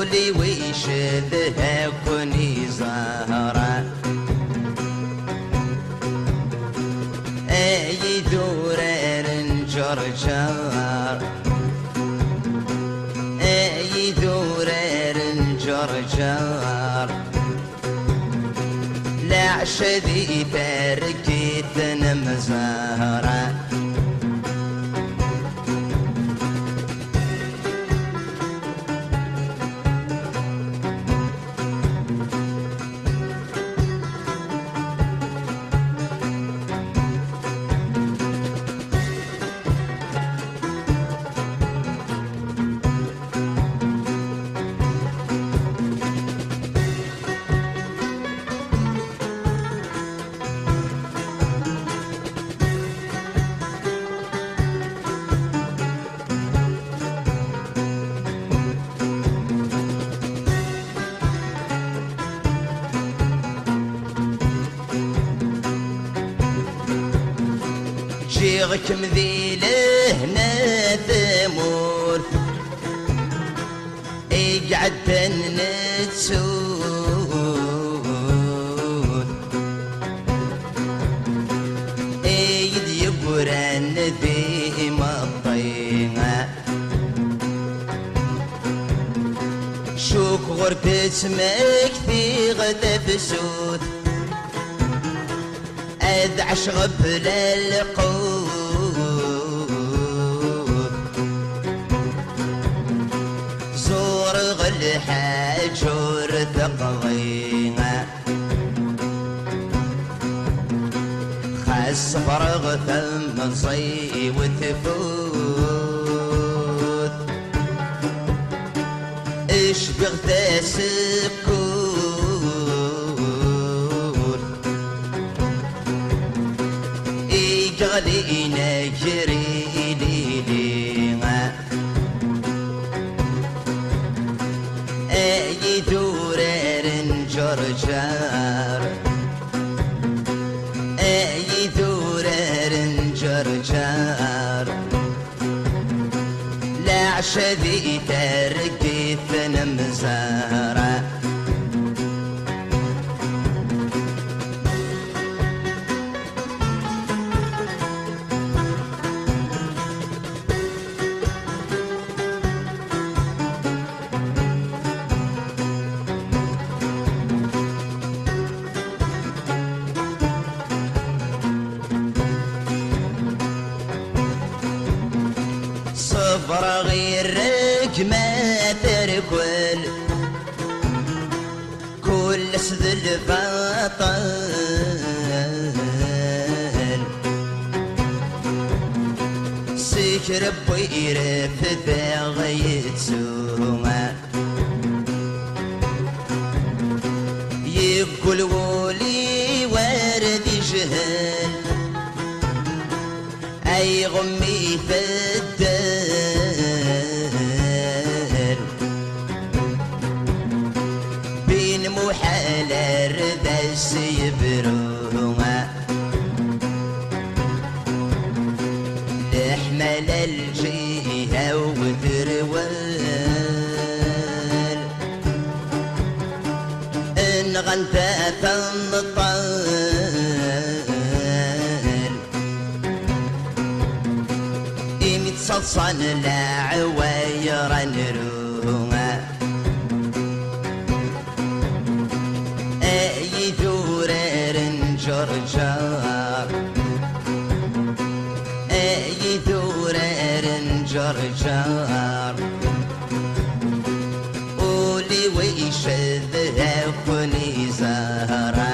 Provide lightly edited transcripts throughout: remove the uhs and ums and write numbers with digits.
ولي ويشذها كوني زهرة اي دوران جرجار اي دوران جرجار لا عشدي تركيتنا مزهرة جيغك مذيله هنا ثمور اقعد نتسود ايد يبرن ذي مطينة شوك غربة سمك في غدا بسود أدعش غبل القود زور غل حجور ثقضينا خاس فرغ ثم صي وتفوت اشبغ تسكوت علينا جري لينا اي دورار جرجار اي دورار جرجار لا عشدي تركيتنا مزارة صبر غيرك ما تركل كل سذ البطل سكر بويرف باغي تسوما يقول ولي وارد جهل اي غمي فدال بين محال الردس يبروما لحمل الجهة وذروال ان غنتات النطال صلصان لا عواير نروها اي دورار جرجار اي دورار جرجار قولي ويشذها كوني زهرة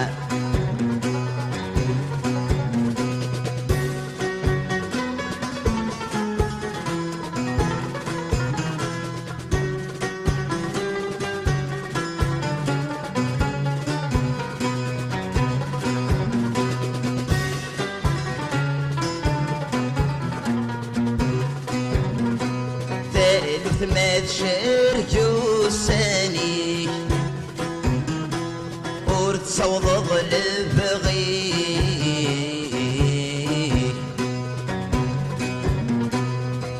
ما تشركو ساني ورتصوض لبغيك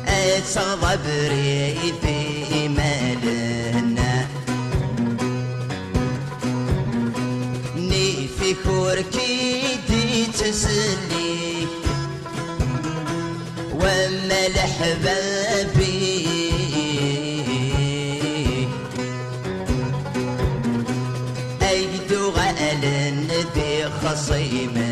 اتصغض بريثي مالنا صيمة